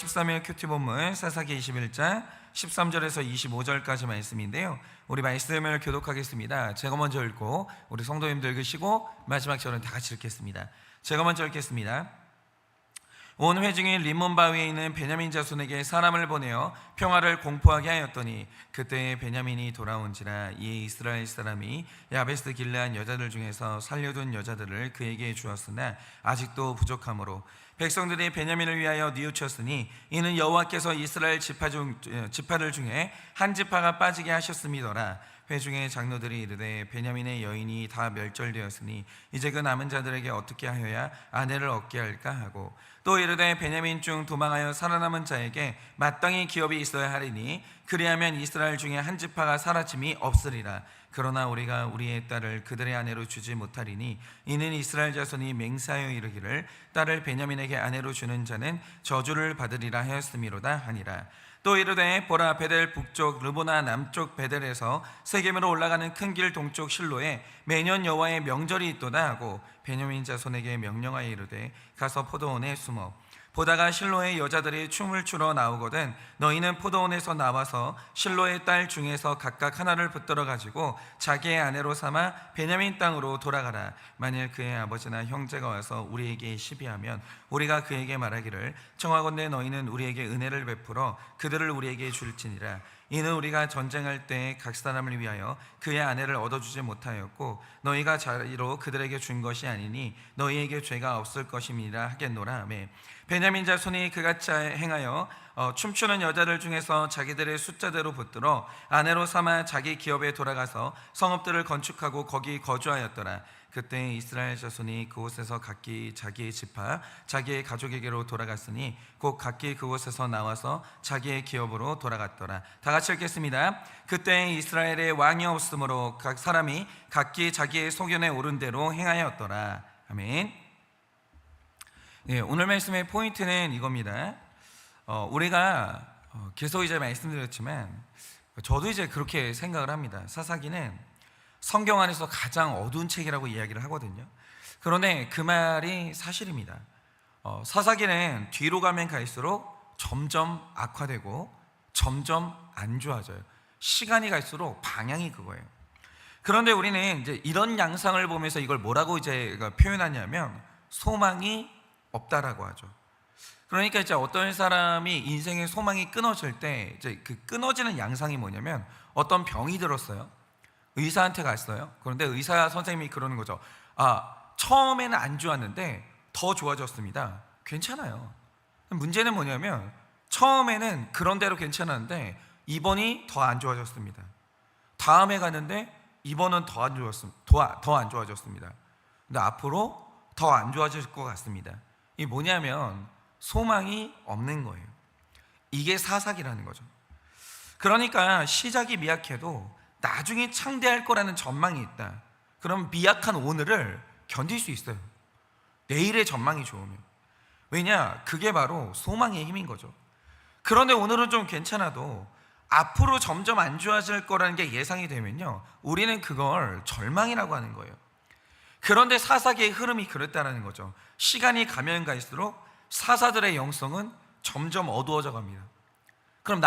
13일 큐티 본문 사사기 21장 13절에서 25절까지 말씀인데요. 우리 말씀을 교독하겠습니다. 제가 먼저 읽고 우리 성도님들 읽으시고 마지막 절은 다 같이 읽겠습니다. 제가 먼저 읽겠습니다. 온 회중이 림몬 바위에 있는 베냐민 자손에게 사람을 보내어 평화를 공포하게 하였더니 그때 베냐민이 돌아온지라. 이에 이스라엘 사람이 야베스 길르한 여자들 중에서 살려둔 여자들을 그에게 주었으나 아직도 부족하므로 백성들이 베냐민을 위하여 뉘우쳤으니 이는 여호와께서 이스라엘 지파들 중에 한 지파가 빠지게 하셨음이더라. 회중의 장로들이 이르되 베냐민의 여인이 다 멸절되었으니 이제 그 남은 자들에게 어떻게 하여야 아내를 얻게 할까 하고, 또 이르되 베냐민 중 도망하여 살아남은 자에게 마땅히 기업이 있어야 하리니 그리하면 이스라엘 중에 한 지파가 사라짐이 없으리라. 그러나 우리가 우리의 딸을 그들의 아내로 주지 못하리니 이는 이스라엘 자손이 맹세하여 이르기를 딸을 베냐민에게 아내로 주는 자는 저주를 받으리라 하였음이로다 하니라. 또 이르되 보라, 베델 북쪽 르보나 남쪽 베델에서 세겜으로 올라가는 큰 길 동쪽 실로에 매년 여호와의 명절이 있도다 하고 베냐민 자손에게 명령하여 이르되 가서 포도원에 숨어 보다가 실로의 여자들이 춤을 추러 나오거든 너희는 포도원에서 나와서 실로의 딸 중에서 각각 하나를 붙들어 가지고 자기의 아내로 삼아 베냐민 땅으로 돌아가라. 만일 그의 아버지나 형제가 와서 우리에게 시비하면 우리가 그에게 말하기를 청하건대 너희는 우리에게 은혜를 베풀어 그들을 우리에게 줄지니라. 이는 우리가 전쟁할 때 각 사람을 위하여 그의 아내를 얻어주지 못하였고 너희가 자리로 그들에게 준 것이 아니니 너희에게 죄가 없을 것임이라 하겠노라 하매, 베냐민 자손이 그같이 행하여 춤추는 여자들 중에서 자기들의 숫자대로 붙들어 아내로 삼아 자기 기업에 돌아가서 성읍들을 건축하고 거기 거주하였더라. 그때 이스라엘 자손이 그곳에서 각기 자기의 지파 자기의 가족에게로 돌아갔으니 곧 각기 그곳에서 나와서 자기의 기업으로 돌아갔더라. 다 같이 읽겠습니다. 그때 이스라엘에 왕이 없으므로 각 사람이 각기 자기의 소견에 오른 대로 행하였더라. 아멘. 네, 오늘 말씀의 포인트는 이겁니다. 우리가 계속 이제 말씀드렸지만 저도 이제 그렇게 생각을 합니다. 사사기는 성경 안에서 가장 어두운 책이라고 이야기를 하거든요. 그런데 그 말이 사실입니다. 사사기는 뒤로 가면 갈수록 점점 악화되고 점점 안 좋아져요. 시간이 갈수록 방향이 그거예요. 그런데 우리는 이제 이런 양상을 보면서 이걸 뭐라고 이제 표현하냐면 소망이 없다라고 하죠. 그러니까 이제 어떤 사람이 인생의 소망이 끊어질 때 이제 그 끊어지는 양상이 뭐냐면 어떤 병이 들었어요. 의사한테 갔어요. 그런데 의사 선생님이 그러는 거죠. 처음에는 안 좋았는데 더 좋아졌습니다. 괜찮아요. 문제는 뭐냐면 처음에는 그런 대로 괜찮았는데 이번이 더 안 좋아졌습니다. 다음에 갔는데 이번은 더 안 좋아졌습니다. 근데 앞으로 더 안 좋아질 것 같습니다. 이게 뭐냐면 소망이 없는 거예요. 이게 사사기라는 거죠. 그러니까 시작이 미약해도 나중에 창대할 거라는 전망이 있다. 그럼 미약한 오늘을 견딜 수 있어요. 내일의 전망이 좋으면. 왜냐? 그게 바로 소망의 힘인 거죠. 그런데 오늘은 좀 괜찮아도 앞으로 점점 안 좋아질 거라는 게 예상이 되면요, 우리는 그걸 절망이라고 하는 거예요. 그런데 사사기의 흐름이 그랬다는 거죠. 시간이 가면 갈수록 사사들의 영성은 점점 어두워져 갑니다. 그럼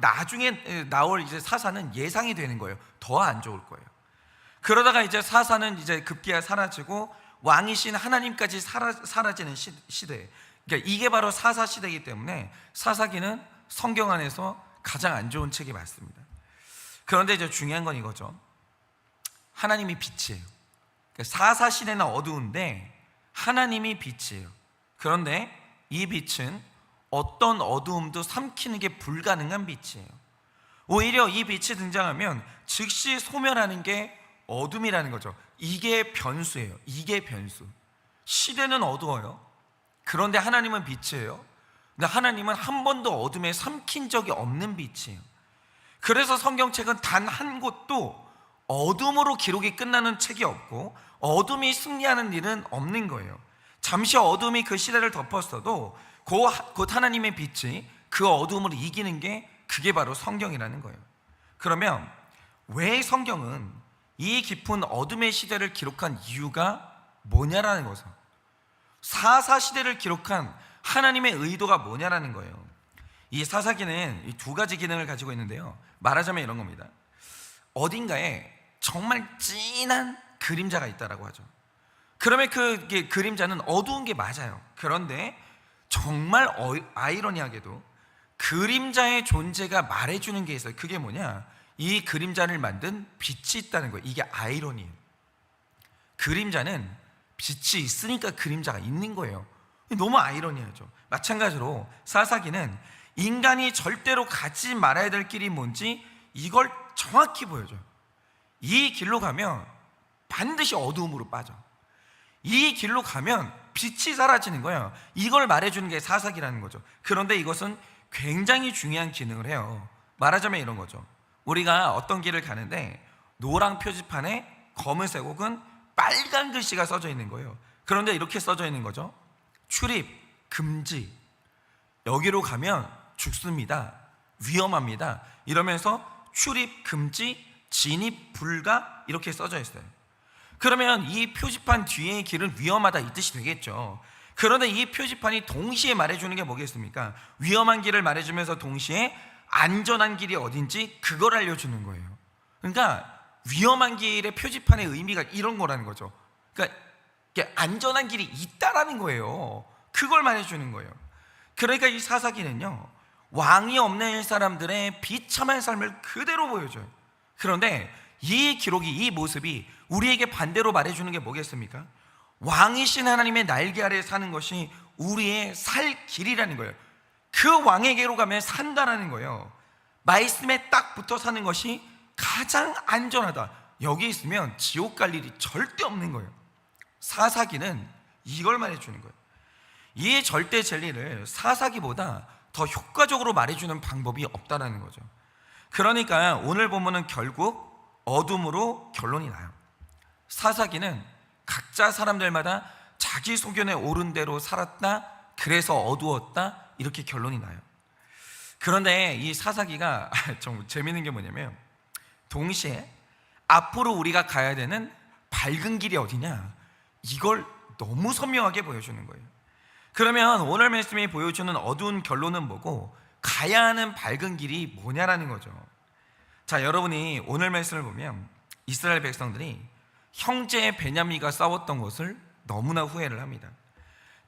나중에 나올 이제 사사는 예상이 되는 거예요. 더 안 좋을 거예요. 그러다가 이제 사사는 이제 급기야 사라지고 왕이신 하나님까지 사라지는 시대. 그러니까 이게 바로 사사 시대이기 때문에 사사기는 성경 안에서 가장 안 좋은 책이 맞습니다. 그런데 이제 중요한 건 이거죠. 하나님이 빛이에요. 그러니까 사사 시대는 어두운데 하나님이 빛이에요. 그런데 이 빛은 어떤 어두움도 삼키는 게 불가능한 빛이에요. 오히려 이 빛이 등장하면 즉시 소멸하는 게 어둠이라는 거죠. 이게 변수예요. 이게 변수. 시대는 어두워요. 그런데 하나님은 빛이에요. 근데 하나님은 한 번도 어둠에 삼킨 적이 없는 빛이에요. 그래서 성경책은 단 한 곳도 어둠으로 기록이 끝나는 책이 없고 어둠이 승리하는 일은 없는 거예요. 잠시 어둠이 그 시대를 덮었어도 곧 하나님의 빛이 그 어둠을 이기는 게 그게 바로 성경이라는 거예요. 그러면 왜 성경은 이 깊은 어둠의 시대를 기록한 이유가 뭐냐라는 거죠. 사사 시대를 기록한 하나님의 의도가 뭐냐라는 거예요. 이 사사기는 이 두 가지 기능을 가지고 있는데요. 말하자면 이런 겁니다. 어딘가에 정말 진한 그림자가 있다라고 하죠. 그러면 그 그림자는 어두운 게 맞아요. 그런데 정말 아이러니하게도 그림자의 존재가 말해주는 게 있어요. 그게 뭐냐? 이 그림자를 만든 빛이 있다는 거예요. 이게 아이러니예요. 그림자는 빛이 있으니까 그림자가 있는 거예요. 너무 아이러니하죠. 마찬가지로 사사기는 인간이 절대로 가지 말아야 될 길이 뭔지 이걸 정확히 보여줘요. 이 길로 가면 반드시 어두움으로 빠져. 이 길로 가면 빛이 사라지는 거예요. 이걸 말해주는 게 사사기라는 거죠. 그런데 이것은 굉장히 중요한 기능을 해요. 말하자면 이런 거죠. 우리가 어떤 길을 가는데 노랑 표지판에 검은색 혹은 빨간 글씨가 써져 있는 거예요. 그런데 이렇게 써져 있는 거죠. 출입 금지, 여기로 가면 죽습니다, 위험합니다, 이러면서 출입 금지, 진입 불가 이렇게 써져 있어요. 그러면 이 표지판 뒤의 길은 위험하다 이 뜻이 되겠죠. 그런데 이 표지판이 동시에 말해주는 게 뭐겠습니까? 위험한 길을 말해주면서 동시에 안전한 길이 어딘지 그걸 알려주는 거예요. 그러니까 위험한 길의 표지판의 의미가 이런 거라는 거죠. 그러니까 안전한 길이 있다라는 거예요. 그걸 말해주는 거예요. 그러니까 이 사사기는요, 왕이 없는 사람들의 비참한 삶을 그대로 보여줘요. 그런데 이 기록이, 이 모습이 우리에게 반대로 말해주는 게 뭐겠습니까? 왕이신 하나님의 날개 아래 사는 것이 우리의 살 길이라는 거예요. 그 왕에게로 가면 산다라는 거예요. 말씀에 딱 붙어 사는 것이 가장 안전하다. 여기 있으면 지옥 갈 일이 절대 없는 거예요. 사사기는 이걸 말해주는 거예요. 이 절대 진리를 사사기보다 더 효과적으로 말해주는 방법이 없다라는 거죠. 그러니까 오늘 본문은 결국 어둠으로 결론이 나요. 사사기는 각자 사람들마다 자기 소견에 옳은 대로 살았다, 그래서 어두웠다, 이렇게 결론이 나요. 그런데 이 사사기가 좀 재밌는 게 뭐냐면, 동시에 앞으로 우리가 가야 되는 밝은 길이 어디냐, 이걸 너무 선명하게 보여주는 거예요. 그러면 오늘 말씀이 보여주는 어두운 결론은 뭐고 가야 하는 밝은 길이 뭐냐라는 거죠. 자, 여러분이 오늘 말씀을 보면 이스라엘 백성들이 형제 베냐민과 싸웠던 것을 너무나 후회를 합니다.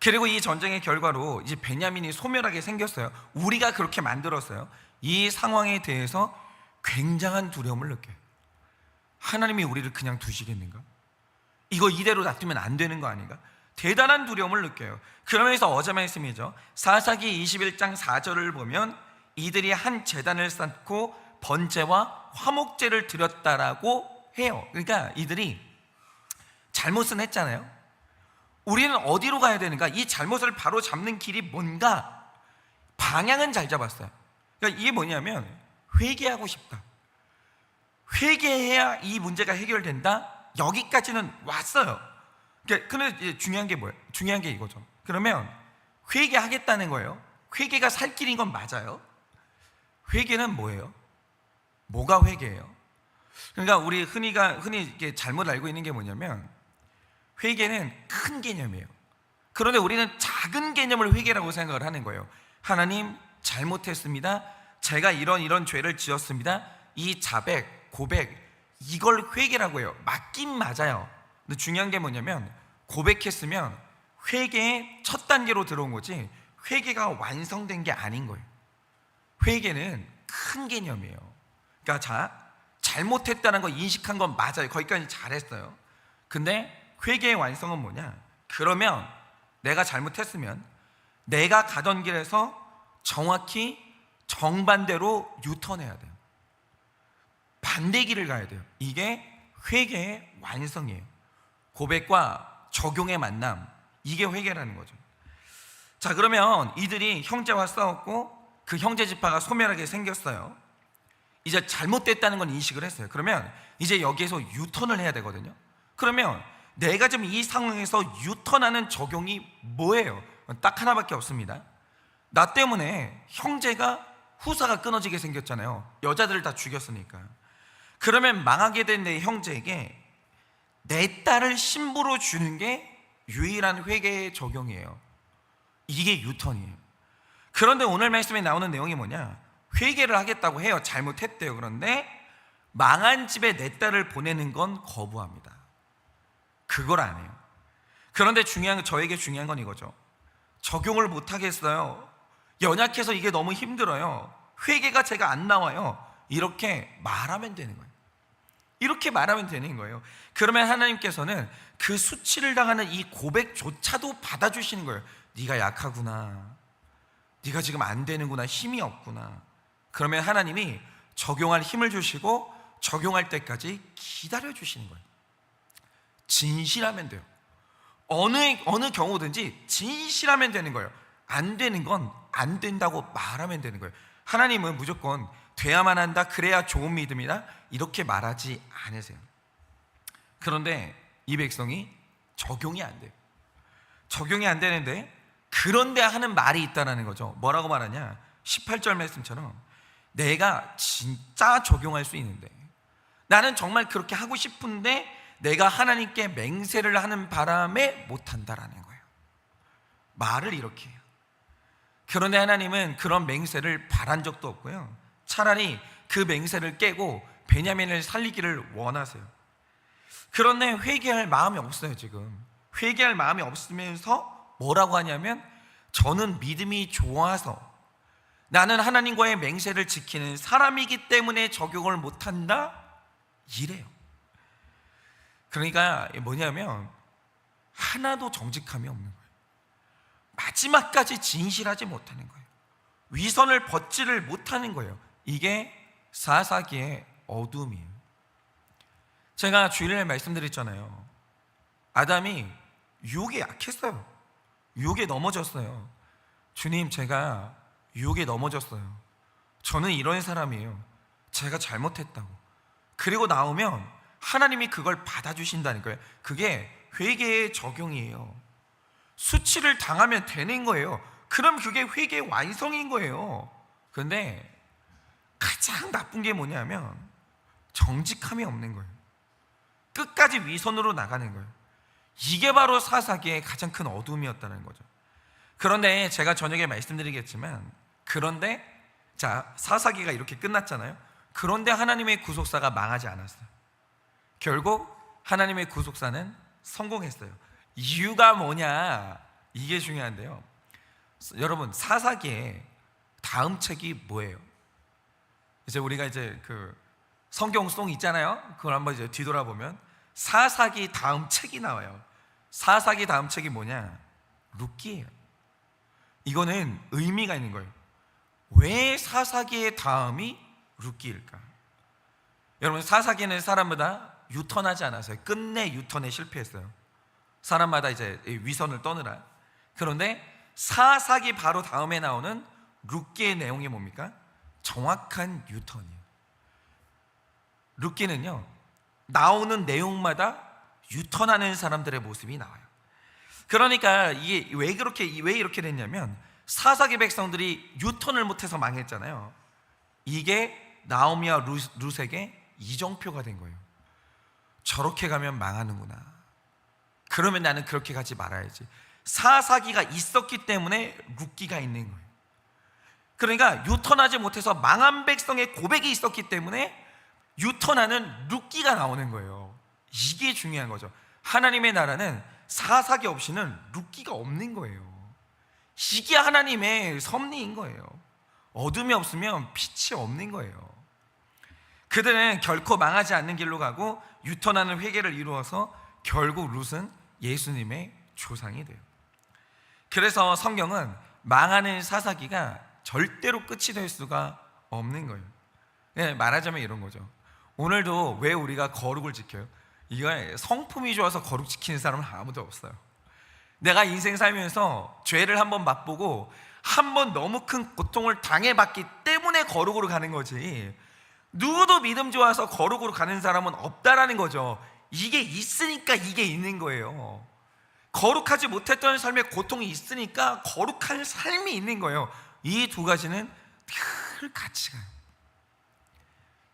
그리고 이 전쟁의 결과로 이제 베냐민이 소멸하게 생겼어요. 우리가 그렇게 만들었어요. 이 상황에 대해서 굉장한 두려움을 느껴요. 하나님이 우리를 그냥 두시겠는가? 이거 이대로 놔두면 안 되는 거 아닌가? 대단한 두려움을 느껴요. 그러면서 어제 말씀이죠. 사사기 21장 4절을 보면 이들이 한 제단을 쌓고 번제와 화목제를 드렸다라고 해요. 그러니까 이들이 잘못은 했잖아요. 우리는 어디로 가야 되는가? 이 잘못을 바로 잡는 길이 뭔가? 방향은 잘 잡았어요. 그러니까 이게 뭐냐면 회개하고 싶다, 회개해야 이 문제가 해결된다, 여기까지는 왔어요. 그런데 중요한 게 뭐예요? 중요한 게 이거죠. 그러면 회개하겠다는 거예요. 회개가 살 길인 건 맞아요. 회개는 뭐예요? 뭐가 회개예요? 그러니까 우리 흔히 이렇게 잘못 알고 있는 게 뭐냐면, 회개는 큰 개념이에요. 그런데 우리는 작은 개념을 회개라고 생각을 하는 거예요. 하나님, 잘못했습니다. 제가 이런 죄를 지었습니다. 이 자백, 고백, 이걸 회개라고 해요. 맞긴 맞아요. 근데 중요한 게 뭐냐면, 고백했으면 회개의 첫 단계로 들어온 거지 회개가 완성된 게 아닌 거예요. 회개는 큰 개념이에요. 그러니까 잘못했다는 거 인식한 건 맞아요. 거기까지 잘했어요. 근데 회개의 완성은 뭐냐? 그러면 내가 잘못했으면 내가 가던 길에서 정확히 정반대로 유턴해야 돼요. 반대 길을 가야 돼요. 이게 회개의 완성이에요. 고백과 적용의 만남, 이게 회개라는 거죠. 자, 그러면 이들이 형제와 싸웠고 그 형제 지파가 소멸하게 생겼어요. 이제 잘못됐다는 건 인식을 했어요. 그러면 이제 여기에서 유턴을 해야 되거든요. 그러면 내가 지금 이 상황에서 유턴하는 적용이 뭐예요? 딱 하나밖에 없습니다. 나 때문에 형제가 후사가 끊어지게 생겼잖아요. 여자들을 다 죽였으니까. 그러면 망하게 된 내 형제에게 내 딸을 신부로 주는 게 유일한 회개의 적용이에요. 이게 유턴이에요. 그런데 오늘 말씀에 나오는 내용이 뭐냐? 회개를 하겠다고 해요. 잘못했대요. 그런데 망한 집에 내 딸을 보내는 건 거부합니다. 그걸 안 해요. 그런데 저에게 중요한 건 이거죠. 적용을 못 하겠어요. 연약해서 이게 너무 힘들어요. 회개가 제가 안 나와요. 이렇게 말하면 되는 거예요. 이렇게 말하면 되는 거예요. 그러면 하나님께서는 그 수치를 당하는 이 고백조차도 받아주시는 거예요. 네가 약하구나. 네가 지금 안 되는구나. 힘이 없구나. 그러면 하나님이 적용할 힘을 주시고 적용할 때까지 기다려주시는 거예요. 진실하면 돼요. 어느 경우든지 진실하면 되는 거예요. 안 되는 건 안 된다고 말하면 되는 거예요. 하나님은 무조건 돼야만 한다, 그래야 좋은 믿음이다, 이렇게 말하지 않으세요. 그런데 이 백성이 적용이 안 돼요. 적용이 안 되는데 그런데 하는 말이 있다는 거죠. 뭐라고 말하냐? 18절 말씀처럼 내가 진짜 적용할 수 있는데, 나는 정말 그렇게 하고 싶은데 내가 하나님께 맹세를 하는 바람에 못한다라는 거예요. 말을 이렇게 해요. 그런데 하나님은 그런 맹세를 바란 적도 없고요, 차라리 그 맹세를 깨고 베냐민을 살리기를 원하세요. 그런데 회개할 마음이 없어요. 지금 회개할 마음이 없으면서 뭐라고 하냐면, 저는 믿음이 좋아서, 나는 하나님과의 맹세를 지키는 사람이기 때문에 적용을 못한다, 이래요. 그러니까 뭐냐면 하나도 정직함이 없는 거예요. 마지막까지 진실하지 못하는 거예요. 위선을 벗지를 못하는 거예요. 이게 사사기의 어둠이에요. 제가 주일에 말씀드렸잖아요. 아담이 유혹에 약했어요. 유혹에 넘어졌어요. 주님, 제가 유혹에 넘어졌어요. 저는 이런 사람이에요. 제가 잘못했다고. 그리고 나오면 하나님이 그걸 받아주신다는 거예요. 그게 회개의 적용이에요. 수치를 당하면 되는 거예요. 그럼 그게 회개의 완성인 거예요. 그런데 가장 나쁜 게 뭐냐면 정직함이 없는 거예요. 끝까지 위선으로 나가는 거예요. 이게 바로 사사기의 가장 큰 어둠이었다는 거죠. 그런데 제가 저녁에 말씀드리겠지만, 그런데 사사기가 이렇게 끝났잖아요. 그런데 하나님의 구속사가 망하지 않았어요. 결국 하나님의 구속사는 성공했어요. 이유가 뭐냐? 이게 중요한데요. 여러분, 사사기의 다음 책이 뭐예요? 이제 우리가 그 성경송 있잖아요. 그걸 한번 이제 뒤돌아보면 사사기 다음 책이 나와요. 사사기 다음 책이 뭐냐? 룻기예요. 이거는 의미가 있는 거예요. 왜 사사기의 다음이 룻기일까? 여러분, 사사기는 사람마다 유턴하지 않았어요. 끝내 유턴에 실패했어요. 사람마다 이제 위선을 떠느라. 그런데 사사기 바로 다음에 나오는 룻기의 내용이 뭡니까? 정확한 유턴이에요. 룻기는요, 나오는 내용마다 유턴하는 사람들의 모습이 나와요. 그러니까 이게 왜 이렇게 됐냐면, 사사기 백성들이 유턴을 못해서 망했잖아요. 이게 나오미와 룻에게 이정표가 된 거예요. 저렇게 가면 망하는구나. 그러면 나는 그렇게 가지 말아야지. 사사기가 있었기 때문에 룻기가 있는 거예요. 그러니까 유턴하지 못해서 망한 백성의 고백이 있었기 때문에 유턴하는 룻기가 나오는 거예요. 이게 중요한 거죠. 하나님의 나라는 사사기 없이는 룻기가 없는 거예요. 이게 하나님의 섭리인 거예요. 어둠이 없으면 빛이 없는 거예요. 그들은 결코 망하지 않는 길로 가고 유턴하는 회개를 이루어서 결국 룻은 예수님의 조상이 돼요. 그래서 성경은 망하는 사사기가 절대로 끝이 될 수가 없는 거예요. 네, 말하자면 이런 거죠. 오늘도 왜 우리가 거룩을 지켜요? 이거 성품이 좋아서 거룩 지키는 사람은 아무도 없어요. 내가 인생 살면서 죄를 한번 맛보고 한번 너무 큰 고통을 당해봤기 때문에 거룩으로 가는 거지, 누구도 믿음 좋아서 거룩으로 가는 사람은 없다라는 거죠. 이게 있으니까 이게 있는 거예요. 거룩하지 못했던 삶에 고통이 있으니까 거룩한 삶이 있는 거예요. 이 두 가지는 늘 같이 가요.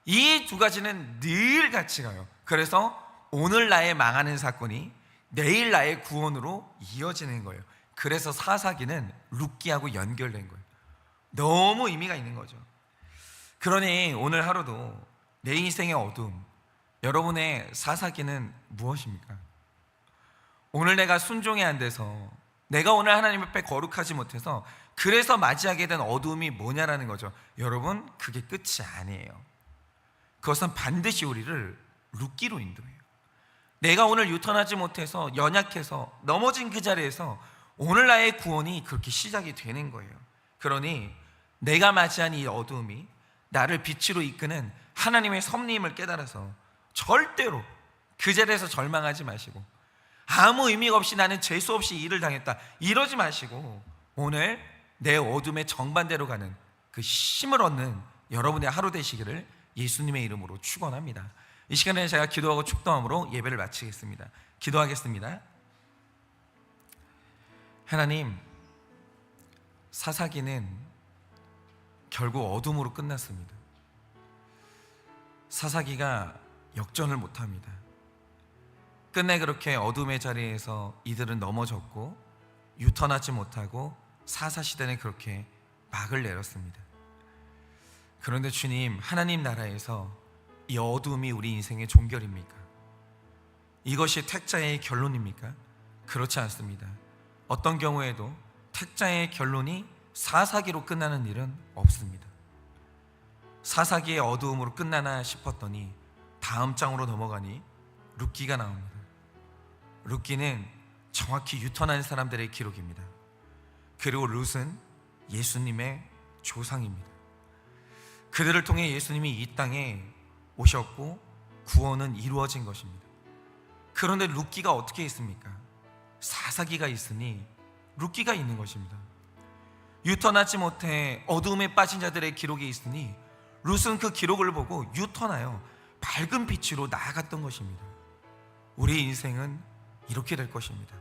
이 두 가지는 늘 같이 가요. 그래서 오늘 나의 망하는 사건이 내일 나의 구원으로 이어지는 거예요. 그래서 사사기는 룻기하고 연결된 거예요. 너무 의미가 있는 거죠. 그러니 오늘 하루도 내 인생의 어둠, 여러분의 사사기는 무엇입니까? 오늘 내가 순종이 안 돼서, 내가 오늘 하나님 앞에 거룩하지 못해서 그래서 맞이하게 된 어둠이 뭐냐라는 거죠. 여러분, 그게 끝이 아니에요. 그것은 반드시 우리를 룻기로 인도해요. 내가 오늘 유턴하지 못해서 연약해서 넘어진 그 자리에서 오늘 나의 구원이 그렇게 시작이 되는 거예요. 그러니 내가 맞이한 이 어둠이 나를 빛으로 이끄는 하나님의 섭리임을 깨달아서 절대로 그 자리에서 절망하지 마시고, 아무 의미가 없이 나는 재수 없이 일을 당했다 이러지 마시고, 오늘 내 어둠의 정반대로 가는 그 힘을 얻는 여러분의 하루 되시기를 예수님의 이름으로 축원합니다. 이 시간에 제가 기도하고 축도함으로 예배를 마치겠습니다. 기도하겠습니다. 하나님, 사사기는 결국 어둠으로 끝났습니다. 사사기가 역전을 못합니다. 끝내 그렇게 어둠의 자리에서 이들은 넘어졌고 유턴하지 못하고 사사시대는 그렇게 막을 내렸습니다. 그런데 주님, 하나님 나라에서 이 어둠이 우리 인생의 종결입니까? 이것이 택자의 결론입니까? 그렇지 않습니다. 어떤 경우에도 택자의 결론이 사사기로 끝나는 일은 없습니다. 사사기의 어두움으로 끝나나 싶었더니 다음 장으로 넘어가니 룻기가 나옵니다. 룻기는 정확히 유턴한 사람들의 기록입니다. 그리고 룻은 예수님의 조상입니다. 그들을 통해 예수님이 이 땅에 오셨고 구원은 이루어진 것입니다. 그런데 룻기가 어떻게 있습니까? 사사기가 있으니 룻기가 있는 것입니다. 유턴하지 못해 어두움에 빠진 자들의 기록이 있으니 룻은 그 기록을 보고 유턴하여 밝은 빛으로 나아갔던 것입니다. 우리 인생은 이렇게 될 것입니다.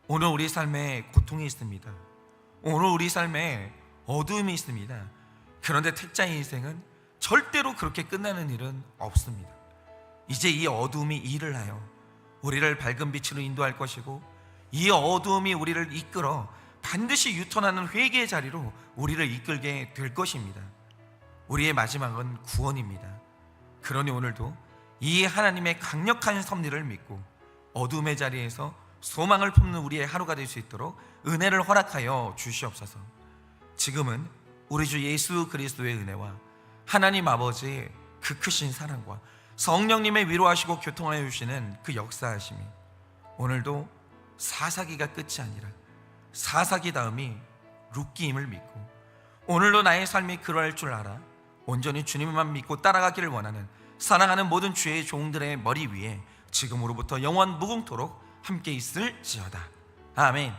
오늘 우리 삶에 고통이 있습니다. 오늘 우리 삶에 어두움이 있습니다. 그런데 택자의 인생은 절대로 그렇게 끝나는 일은 없습니다. 이제 이 어두움이 일을 하여 우리를 밝은 빛으로 인도할 것이고, 이 어두움이 우리를 이끌어 반드시 유턴하는 회개의 자리로 우리를 이끌게 될 것입니다. 우리의 마지막은 구원입니다. 그러니 오늘도 이 하나님의 강력한 섭리를 믿고 어두움의 자리에서 소망을 품는 우리의 하루가 될 수 있도록 은혜를 허락하여 주시옵소서. 지금은 우리 주 예수 그리스도의 은혜와 하나님 아버지의 그 크신 사랑과 성령님의 위로하시고 교통하여 주시는 그 역사하심이 오늘도 사사기가 끝이 아니라 사사기 다음이 룻기임을 믿고, 오늘도 나의 삶이 그러할 줄 알아 온전히 주님만 믿고 따라가기를 원하는 사랑하는 모든 주의 종들의 머리 위에 지금으로부터 영원 무궁토록 함께 있을지어다. 아멘.